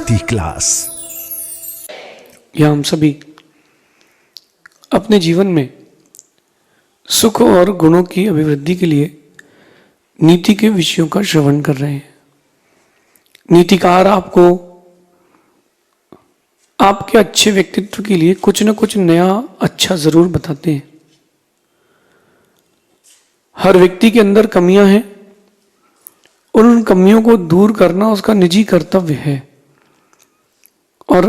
शांति class. या हम सभी अपने जीवन में सुख और गुणों की अभिवृद्धि के लिए नीति के विषयों का श्रवण कर रहे हैं। नीतिकार आपको आपके अच्छे व्यक्तित्व के लिए कुछ न कुछ नया अच्छा जरूर बताते हैं। हर व्यक्ति के अंदर कमियां हैं और उन कमियों को दूर करना उसका निजी कर्तव्य है। और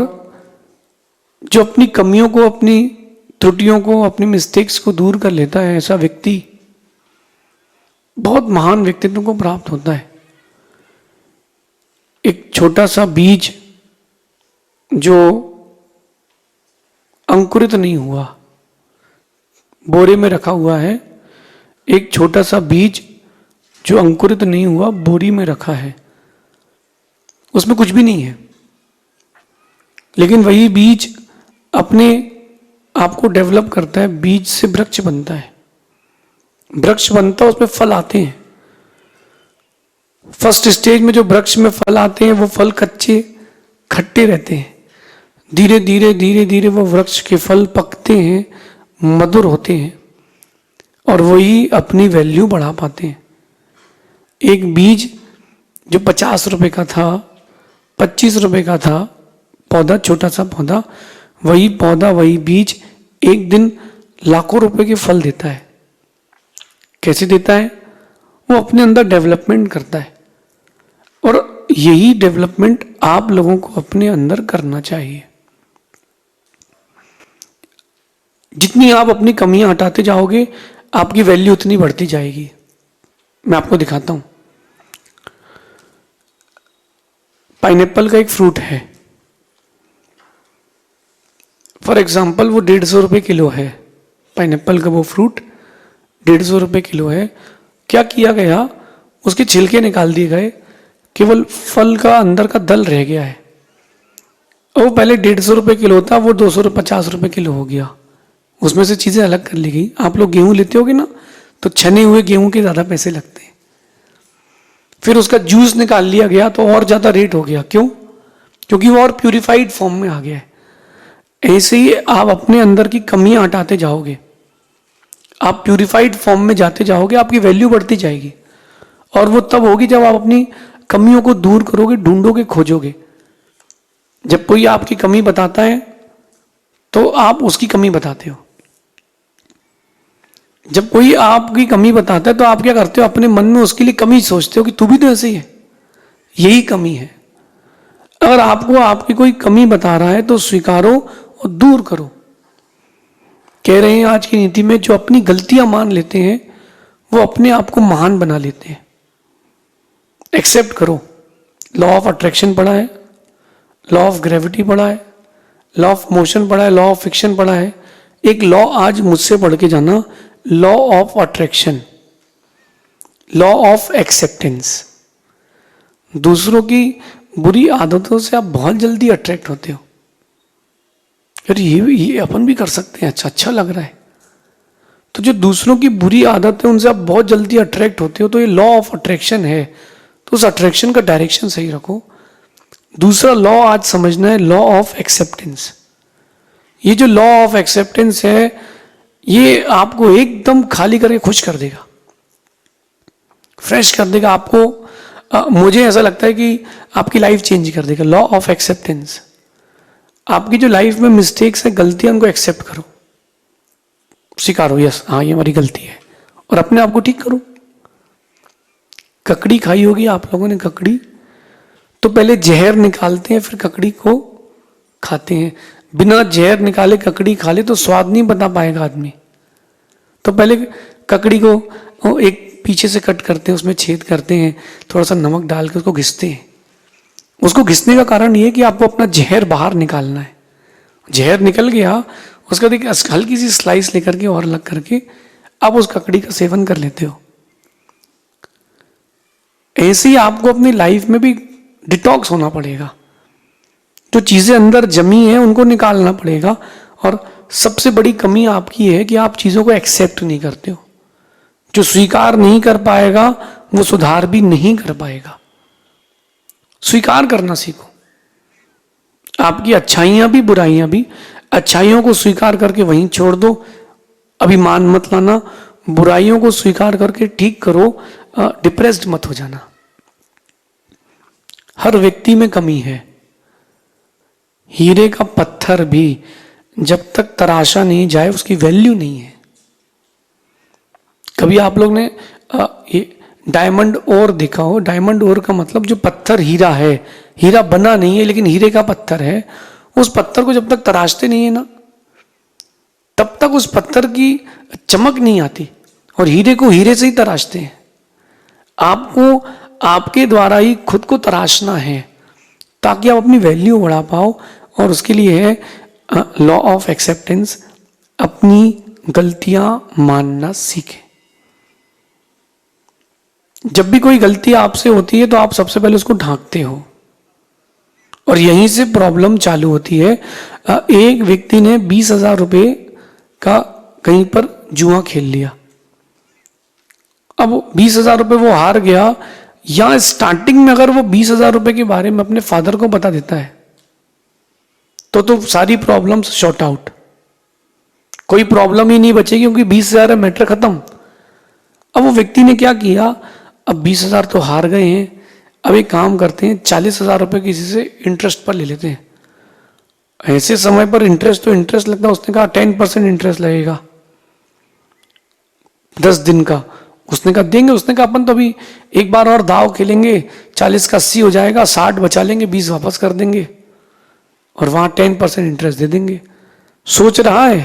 जो अपनी कमियों को, अपनी त्रुटियों को, अपनी मिस्टेक्स को दूर कर लेता है, ऐसा व्यक्ति बहुत महान व्यक्तित्व को प्राप्त होता है। एक छोटा सा बीज जो अंकुरित नहीं हुआ, बोरे में रखा हुआ है, एक छोटा सा बीज जो अंकुरित नहीं हुआ, बोरी में रखा है, उसमें कुछ भी नहीं है। लेकिन वही बीज अपने आप को डेवलप करता है, बीज से वृक्ष बनता है। वृक्ष बनता है, उसमें फल आते हैं। फर्स्ट स्टेज में जो वृक्ष में फल आते हैं वो फल कच्चे खट्टे रहते हैं। धीरे धीरे धीरे धीरे वो वृक्ष के फल पकते हैं, मधुर होते हैं और वही अपनी वैल्यू बढ़ा पाते हैं। एक बीज जो 50 रुपए का था, 25 रुपए का था, पौधा, छोटा सा पौधा, वही पौधा, वही बीज एक दिन लाखों रुपए के फल देता है। कैसे देता है? वो अपने अंदर डेवलपमेंट करता है। और यही डेवलपमेंट आप लोगों को अपने अंदर करना चाहिए। जितनी आप अपनी कमियां हटाते जाओगे, आपकी वैल्यू उतनी बढ़ती जाएगी। मैं आपको दिखाता हूं। पाइनएप्पल का एक फ्रूट है, फॉर एग्जाम्पल वो 150 रुपये किलो है। पाइनएप्पल का वो फ्रूट 150 रुपये किलो है। क्या किया गया? उसके छिलके निकाल दिए गए, केवल फल का अंदर का दल रह गया है। वो पहले 150 रुपये किलो था, वो 250 रुपये किलो हो गया। उसमें से चीज़ें अलग कर ली गई। आप लोग गेहूं लेते होगे ना, तो छने हुए गेहूं के ज़्यादा पैसे लगते हैं। फिर उसका जूस निकाल लिया गया तो और ज़्यादा रेट हो गया। क्यों? क्योंकि वो और प्यूरिफाइड फॉर्म में आ गया है। ऐसे ही आप अपने अंदर की कमियां हटाते जाओगे, आप प्यूरिफाइड फॉर्म में जाते जाओगे, आपकी वैल्यू बढ़ती जाएगी। और वो तब होगी जब आप अपनी कमियों को दूर करोगे, ढूंढोगे, खोजोगे। जब कोई आपकी कमी बताता है तो आप उसकी कमी बताते हो। जब कोई आपकी कमी बताता है तो आप क्या करते हो? अपने मन में उसके लिए कमी सोचते हो कि तू भी तो ऐसे ही है, यही कमी है। अगर आपको आपकी कोई कमी बता रहा है तो स्वीकारो और दूर करो। कह रहे हैं आज की नीति में, जो अपनी गलतियां मान लेते हैं वो अपने आप को महान बना लेते हैं। एक्सेप्ट करो। लॉ ऑफ अट्रैक्शन पढ़ा है, लॉ ऑफ ग्रेविटी पढ़ा है, लॉ ऑफ मोशन पढ़ा है, लॉ ऑफ फिक्शन पढ़ा है। एक लॉ आज मुझसे पढ़ के जाना, law of attraction, law of acceptance. दूसरों की बुरी आदतों से आप बहुत जल्दी अट्रैक्ट होते हो। यार ये अपन भी कर सकते हैं, अच्छा लग रहा है। तो जो दूसरों की बुरी आदत है उनसे आप बहुत जल्दी अट्रैक्ट होते हो, तो ये लॉ ऑफ अट्रैक्शन है। तो उस अट्रैक्शन का डायरेक्शन सही रखो। दूसरा लॉ आज समझना है, लॉ ऑफ एक्सेप्टेंस। ये जो लॉ ऑफ एक्सेप्टेंस है, ये आपको एकदम खाली करके खुश कर देगा, फ्रेश कर देगा आपको। मुझे ऐसा लगता है कि आपकी लाइफ चेंज कर देगा। लॉ ऑफ एक्सेप्टेंस, आपकी जो लाइफ में मिस्टेक्स है, गलतियां, उनको एक्सेप्ट करो, स्वीकारो। यस, हाँ ये हमारी गलती है, और अपने आप को ठीक करो। ककड़ी खाई होगी आप लोगों ने। ककड़ी तो पहले जहर निकालते हैं, फिर ककड़ी को खाते हैं। बिना जहर निकाले ककड़ी खा ले तो स्वाद नहीं बता पाएगा आदमी। तो पहले ककड़ी को एक पीछे से कट करते हैं, उसमें छेद करते हैं, थोड़ा सा नमक डाल के उसको घिसते हैं। उसको घिसने का कारण ये है कि आपको अपना जहर बाहर निकालना है। जहर निकल गया, उसका एक हल्की सी स्लाइस लेकर के और अलग करके आप उस ककड़ी का सेवन कर लेते हो। ऐसे ही आपको अपनी लाइफ में भी डिटॉक्स होना पड़ेगा। जो चीजें अंदर जमी है उनको निकालना पड़ेगा। और सबसे बड़ी कमी आपकी है कि आप चीजों को एक्सेप्ट नहीं करते हो। जो स्वीकार नहीं कर पाएगा वो सुधार भी नहीं कर पाएगा। स्वीकार करना सीखो। आपकी अच्छाइयां भी बुराइयां भी, अच्छाइयों को स्वीकार करके वहीं छोड़ दो, अभिमान मत लाना, बुराइयों को स्वीकार करके ठीक करो, डिप्रेस्ड मत हो जाना। हर व्यक्ति में कमी है। हीरे का पत्थर भी जब तक तराशा नहीं जाए उसकी वैल्यू नहीं है। कभी आप लोग ने ये डायमंड ओर देखा हो? डायमंड ओर का मतलब जो पत्थर हीरा है, हीरा बना नहीं है लेकिन हीरे का पत्थर है, उस पत्थर को जब तक तराशते नहीं है ना, तब तक उस पत्थर की चमक नहीं आती। और हीरे को हीरे से ही तराशते हैं। आपको आपके द्वारा ही खुद को तराशना है ताकि आप अपनी वैल्यू बढ़ा पाओ। और उसके लिए है लॉ ऑफ एक्सेप्टेंस, अपनी गलतियां मानना सीखें। जब भी कोई गलती आपसे होती है तो आप सबसे पहले उसको ढांकते हो और यहीं से प्रॉब्लम चालू होती है। एक व्यक्ति ने 20,000 रुपये का कहीं पर जुआ खेल लिया। अब 20,000 रुपये वो हार गया, या स्टार्टिंग में अगर वो 20,000 रुपये के बारे में अपने फादर को बता देता है तो सारी प्रॉब्लम्स शॉर्ट आउट, कोई प्रॉब्लम ही नहीं बचेगी क्योंकि 20,000 मैटर खत्म। अब वो व्यक्ति ने क्या किया, अब 20,000 तो हार गए हैं, अब एक काम करते हैं 40,000 रुपये किसी से इंटरेस्ट पर ले लेते हैं। ऐसे समय पर इंटरेस्ट तो इंटरेस्ट लगता है, उसने कहा 10% इंटरेस्ट लगेगा 10 दिन का। उसने कहा देंगे, उसने कहा अपन तो अभी एक बार और दाव खेलेंगे, 40 का 80 हो जाएगा, 60 बचा लेंगे, 20 वापस कर देंगे और वहां 10% इंटरेस्ट दे देंगे। सोच रहा है।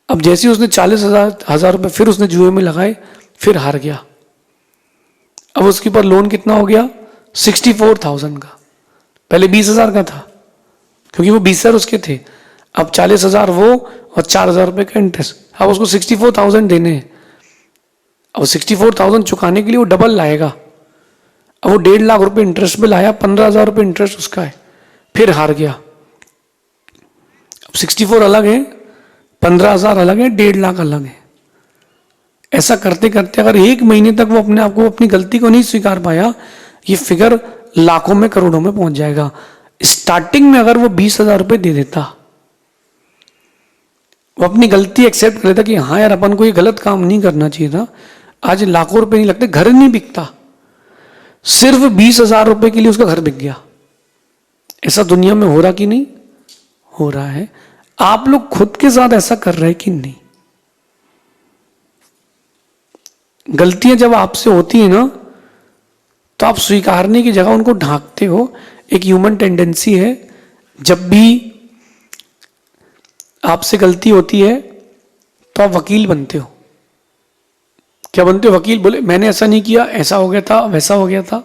अब जैसे ही उसने 40,000 रुपये फिर उसने जुए में लगाए, फिर हार गया। अब उसके ऊपर लोन कितना हो गया? 64,000 का। पहले 20,000 का था क्योंकि वो 20,000 उसके थे। अब 40,000 वो और 4,000 रुपये का इंटरेस्ट। अब उसको 64,000 देने हैं। अब 64,000 चुकाने के लिए वो डबल लाएगा। अब वो 1.5 लाख रुपए इंटरेस्ट में लाया, 15,000 रुपये इंटरेस्ट उसका है, फिर हार गया। अब 64 अलग है, 15,000 अलग है, 1.5 लाख अलग है। ऐसा करते करते अगर 1 महीने तक वो अपने आप को अपनी गलती को नहीं स्वीकार पाया, ये फिगर लाखों में करोड़ों में पहुंच जाएगा। स्टार्टिंग में अगर वो 20,000 रुपये दे देता, वो अपनी गलती एक्सेप्ट कर लेता कि हाँ यार अपन को ये गलत काम नहीं करना चाहिए था, आज लाखों रुपए नहीं लगते, घर नहीं बिकता, सिर्फ 20,000 रुपये के लिए उसका घर बिक गया। ऐसा दुनिया में हो रहा कि नहीं हो रहा है? आप लोग खुद के साथ ऐसा कर रहे हैं कि नहीं? गलतियां जब आपसे होती है ना, तो आप स्वीकारने की जगह उनको ढांकते हो। एक ह्यूमन टेंडेंसी है, जब भी आपसे गलती होती है तो आप वकील बनते हो। क्या बनते हो? वकील। बोले मैंने ऐसा नहीं किया, ऐसा हो गया था, वैसा हो गया था।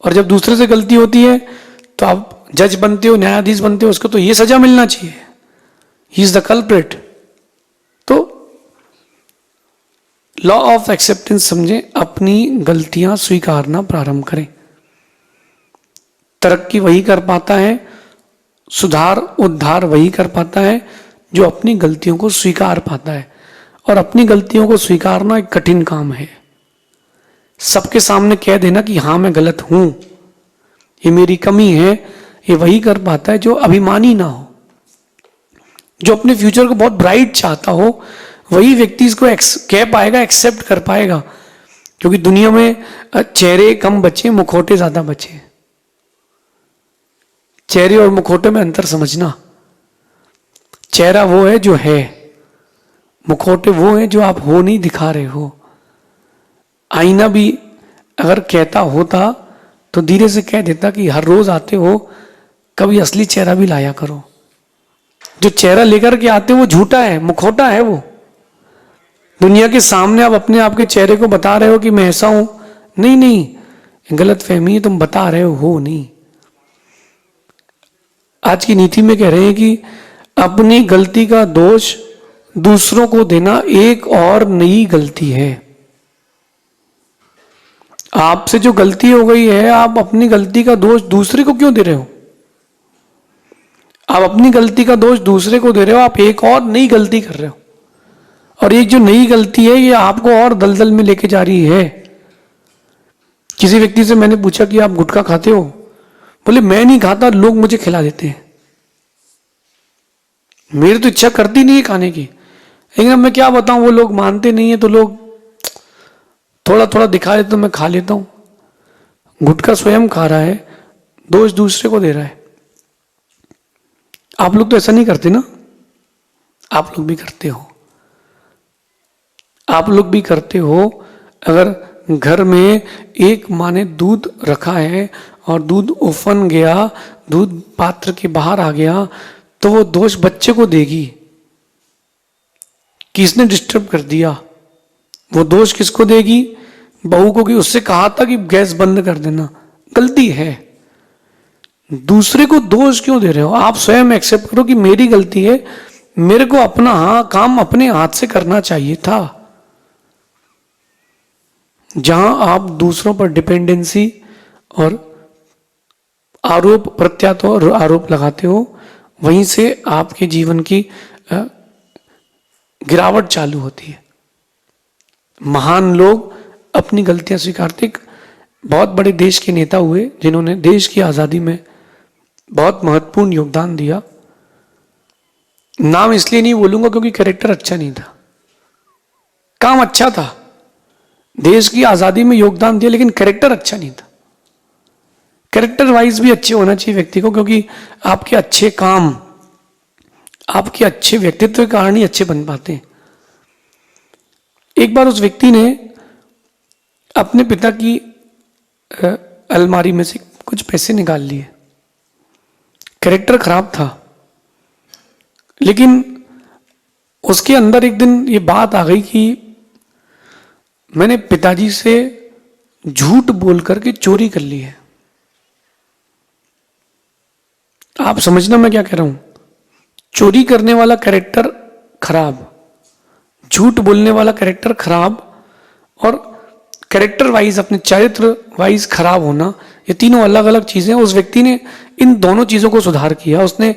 और जब दूसरे से गलती होती है तो आप जज बनते हो, न्यायाधीश बनते हो, उसको तो ये सजा मिलना चाहिए, ही इज द कल्प्रिट। तो लॉ ऑफ एक्सेप्टेंस समझें, अपनी गलतियां स्वीकारना प्रारंभ करें। तरक्की वही कर पाता है, सुधार उद्धार वही कर पाता है जो अपनी गलतियों को स्वीकार पाता है। और अपनी गलतियों को स्वीकारना एक कठिन काम है। सबके सामने कह देना कि हाँ मैं गलत हूं, ये मेरी कमी है, ये वही कर पाता है जो अभिमानी ना हो, जो अपने फ्यूचर को बहुत ब्राइट चाहता हो। वही व्यक्ति इसको कह पाएगा, एक्सेप्ट कर पाएगा। क्योंकि दुनिया में चेहरे कम बचे, मुखौटे ज्यादा बचे। चेहरे और मुखौटे में अंतर समझना। चेहरा वो है जो है, मुखौटे वो है जो आप हो नहीं दिखा रहे हो। आईना भी अगर कहता होता तो धीरे से कह देता कि हर रोज आते हो, कभी असली चेहरा भी लाया करो। जो चेहरा लेकर के आते हो वो झूठा है, मुखौटा है वो। दुनिया के सामने आप अपने आप के चेहरे को बता रहे हो कि मैं ऐसा हूं, नहीं नहीं, गलत फहमी है, तुम बता रहे हो नहीं। आज की नीति में कह रहे हैं कि अपनी गलती का दोष दूसरों को देना एक और नई गलती है। आपसे जो गलती हो गई है, आप अपनी गलती का दोष दूसरे को क्यों दे रहे हो? आप अपनी गलती का दोष दूसरे को दे रहे हो, आप एक और नई गलती कर रहे हो। और एक जो नई गलती है ये आपको और दलदल में लेके जा रही है। किसी व्यक्ति से मैंने पूछा कि आप गुटखा खाते हो? बोले मैं नहीं खाता, लोग मुझे खिला देते हैं, मेरी तो इच्छा करती नहीं है खाने की, लेकिन अब मैं क्या बताऊं, वो लोग मानते नहीं है तो लोग थोड़ा थोड़ा दिखा देते तो मैं खा लेता हूं। गुटखा स्वयं खा रहा है, दोष दूसरे को दे रहा है। आप लोग तो ऐसा नहीं करते ना, आप लोग भी करते हो, आप लोग भी करते हो। अगर घर में एक माँ ने दूध रखा है और दूध उफन गया, दूध पात्र के बाहर आ गया, तो वो दोष बच्चे को देगी कि इसने डिस्टर्ब कर दिया। वो दोष किसको देगी? बहू को, कि उससे कहा था कि गैस बंद कर देना, गलती है। दूसरे को दोष क्यों दे रहे हो? आप स्वयं एक्सेप्ट करो कि मेरी गलती है, मेरे को अपना काम अपने हाथ से करना चाहिए था। जहां आप दूसरों पर डिपेंडेंसी और आरोप प्रत्यारोप और आरोप लगाते हो, वहीं से आपके जीवन की गिरावट चालू होती है। महान लोग अपनी गलतियां स्वीकारते। बहुत बड़े देश के नेता हुए जिन्होंने देश की आजादी में बहुत महत्वपूर्ण योगदान दिया। नाम इसलिए नहीं बोलूंगा क्योंकि कैरेक्टर अच्छा नहीं था, काम अच्छा था, देश की आजादी में योगदान दिया, लेकिन कैरेक्टर अच्छा नहीं था। कैरेक्टर वाइज भी अच्छे होना चाहिए व्यक्ति को, क्योंकि आपके अच्छे काम, आपके अच्छे व्यक्तित्व के कारण ही अच्छे बन पाते हैं। एक बार उस व्यक्ति ने अपने पिता की अलमारी में से कुछ पैसे निकाल लिए। कैरेक्टर खराब था, लेकिन उसके अंदर एक दिन ये बात आ गई कि मैंने पिताजी से झूठ बोल करके चोरी कर ली है। आप समझना मैं क्या कह रहा हूं। चोरी करने वाला कैरेक्टर खराब, झूठ बोलने वाला कैरेक्टर खराब, और कैरेक्टर वाइज अपने चरित्र वाइज खराब होना, ये तीनों अलग अलग चीजें। उस व्यक्ति ने इन दोनों चीजों को सुधार किया। उसने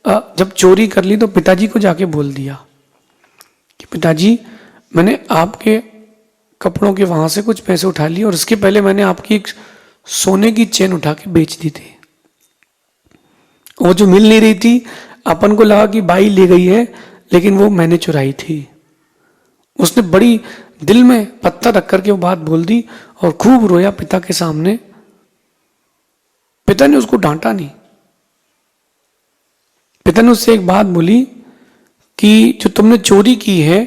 जब चोरी कर ली तो पिताजी को जाके बोल दिया कि पिताजी, मैंने आपके कपड़ों के वहां से कुछ पैसे उठा लिए, और इसके पहले मैंने आपकी एक सोने की चेन उठा के बेच दी थी। वो जो मिल नहीं रही थी, अपन को लगा कि बाई ले गई है, लेकिन वो मैंने चुराई थी। उसने बड़ी दिल में पत्थर रख करके वो बात बोल दी और खूब रोया पिता के सामने। पिता ने उसको डांटा नहीं। पिता ने उससे एक बात बोली कि जो तुमने चोरी की है,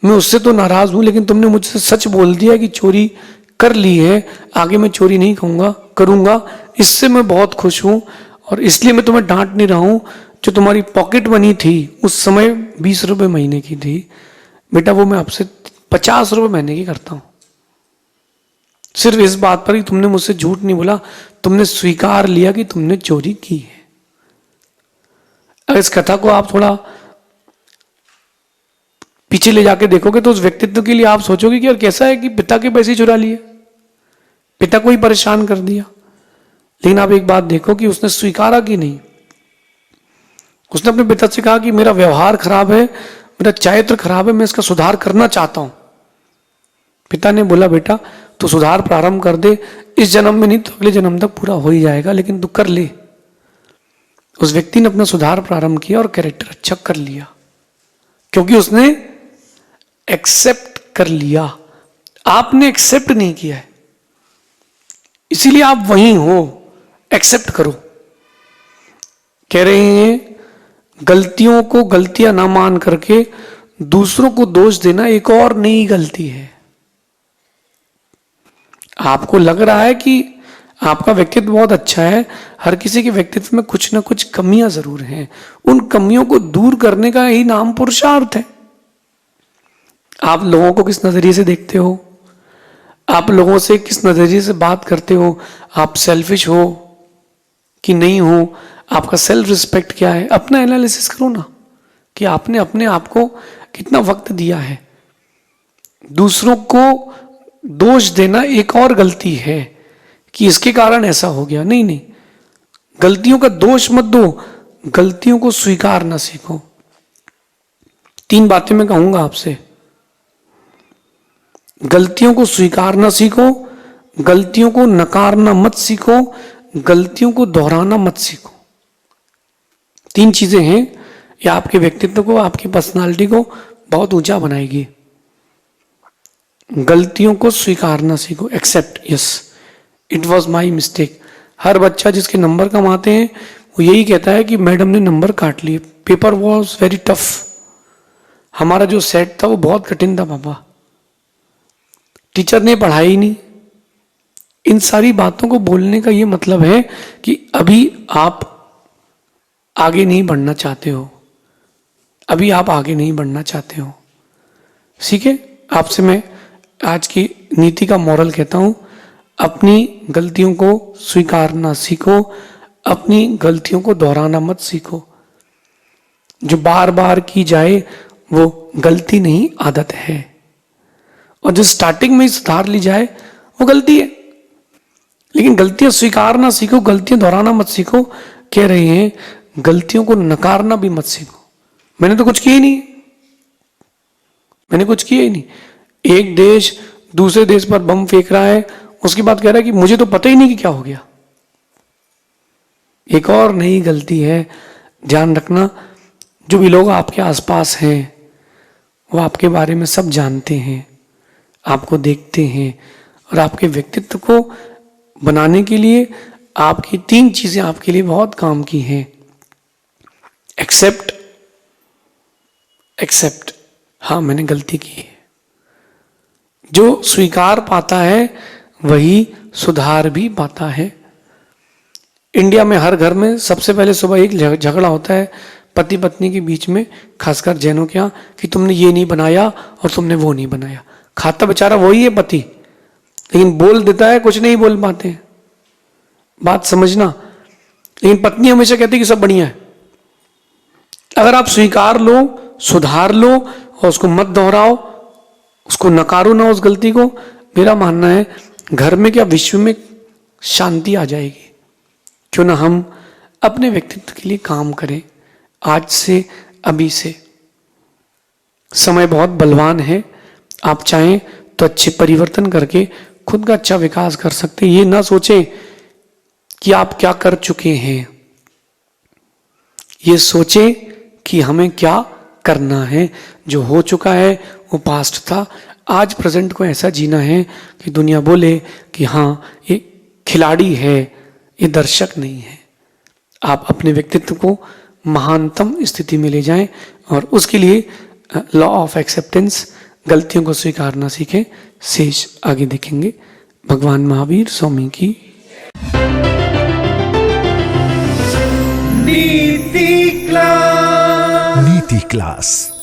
मैं उससे तो नाराज हूं, लेकिन तुमने मुझसे सच बोल दिया कि चोरी कर ली है, आगे मैं चोरी नहीं करूंगा, इससे मैं बहुत खुश हूं, और इसलिए मैं तुम्हें डांट नहीं रहा हूं। जो तुम्हारी पॉकेट मनी थी उस समय 20 रुपए महीने की थी बेटा, वो मैं आपसे 50 रुपए महीने की करता हूं। सिर्फ इस बात पर ही तुमने मुझसे झूठ नहीं बोला, तुमने स्वीकार लिया कि तुमने चोरी की है। अगर इस कथा को आप थोड़ा पीछे ले जाके देखोगे तो उस व्यक्तित्व के लिए आप सोचोगे कि यार कैसा है कि पिता के पैसे चुरा लिए, पिता को ही परेशान कर दिया। लेकिन आप एक बात देखो कि उसने स्वीकारा कि नहीं। उसने अपने पिता से कहा कि मेरा व्यवहार खराब है, मेरा चरित्र खराब है, मैं इसका सुधार करना चाहता हूं। पिता ने बोला बेटा तू सुधार प्रारंभ कर दे, इस जन्म में नहीं तो अगले जन्म तक पूरा हो ही जाएगा, लेकिन तू कर ले। उस व्यक्ति ने अपना सुधार प्रारंभ किया और कैरेक्टर अच्छा कर लिया, क्योंकि उसने एक्सेप्ट कर लिया। आपने एक्सेप्ट नहीं किया है, इसीलिए आप वहीं हो। एक्सेप्ट करो। कह रहे हैं गलतियों को गलतियां ना मान करके दूसरों को दोष देना एक और नई गलती है। आपको लग रहा है कि आपका व्यक्तित्व बहुत अच्छा है, हर किसी के व्यक्तित्व में कुछ ना कुछ कमियां जरूर हैं। उन कमियों को दूर करने का ही नाम पुरुषार्थ है। आप लोगों को किस नजरिए से देखते हो, आप लोगों से किस नजरिए से बात करते हो, आप सेल्फिश हो कि नहीं हो, आपका सेल्फ रिस्पेक्ट क्या है, अपना एनालिसिस करो ना कि आपने अपने आप को कितना वक्त दिया है। दूसरों को दोष देना एक और गलती है कि इसके कारण ऐसा हो गया। नहीं नहीं, गलतियों का दोष मत दो, गलतियों को स्वीकारना सीखो। 3 बातें मैं कहूंगा आपसे। गलतियों को स्वीकारना सीखो, गलतियों को नकारना मत सीखो, गलतियों को दोहराना मत सीखो। 3 चीजें हैं, ये आपके व्यक्तित्व को, आपकी पर्सनालिटी को बहुत ऊंचा बनाएगी। गलतियों को स्वीकारना सीखो, accept, yes it was my mistake. हर बच्चा जिसके नंबर कम आते हैं वो यही कहता है कि मैडम ने नंबर काट लिए, पेपर वॉज वेरी टफ, हमारा जो सेट था वो बहुत कठिन था पापा, टीचर ने पढ़ाया ही नहीं। इन सारी बातों को बोलने का ये मतलब है कि अभी आप आगे नहीं बढ़ना चाहते हो, अभी आप आगे नहीं बढ़ना चाहते हो। ठीक है, आपसे मैं आज की नीति का मॉरल कहता हूं, अपनी गलतियों को स्वीकारना सीखो, अपनी गलतियों को दोहराना मत सीखो। जो बार बार की जाए वो गलती नहीं, आदत है, और जो स्टार्टिंग में ही सुधार ली जाए वो गलती है। लेकिन गलतियां स्वीकारना सीखो, गलतियां दोहराना मत सीखो। कह रहे हैं गलतियों को नकारना भी मत सीखो। मैंने तो कुछ किया ही नहीं, मैंने कुछ किया ही नहीं। एक देश दूसरे देश पर बम फेंक रहा है, उसके बाद कह रहा है कि मुझे तो पता ही नहीं कि क्या हो गया। एक और नई गलती है, ध्यान रखना, जो भी लोग आपके आसपास हैं वो आपके बारे में सब जानते हैं, आपको देखते हैं, और आपके व्यक्तित्व को बनाने के लिए आपकी 3 चीजें आपके लिए बहुत काम की हैं। एक्सेप्ट, एक्सेप्ट, हाँ मैंने गलती की है। जो स्वीकार पाता है वही सुधार भी पाता है। इंडिया में हर घर में सबसे पहले सुबह एक झगड़ा होता है पति पत्नी के बीच में, खासकर जैनों के यहाँ, कि तुमने ये नहीं बनाया और तुमने वो नहीं बनाया। खाता बेचारा वही है पति, लेकिन बोल देता है, कुछ नहीं बोल पाते हैं। बात समझना। लेकिन पत्नी हमेशा कहती है कि सब बढ़िया है। अगर आप स्वीकार लो, सुधार लो और उसको मत दोहराओ, उसको नकारो ना उस गलती को, मेरा मानना है घर में क्या विश्व में शांति आ जाएगी। क्यों ना हम अपने व्यक्तित्व के लिए काम करें आज से, अभी से। समय बहुत बलवान है, आप चाहें तो अच्छे परिवर्तन करके खुद का अच्छा विकास कर सकते हैं। ये ना सोचें कि आप क्या कर चुके हैं, ये सोचें कि हमें क्या करना है। जो हो चुका है वो पास्ट था, आज प्रेजेंट को ऐसा जीना है कि दुनिया बोले कि हाँ ये खिलाड़ी है, ये दर्शक नहीं है। आप अपने व्यक्तित्व को महानतम स्थिति में ले जाएं, और उसके लिए लॉ ऑफ एक्सेप्टेंस, गलतियों को स्वीकारना सीखें। शेष आगे देखेंगे। भगवान महावीर स्वामी की नीति क्लास।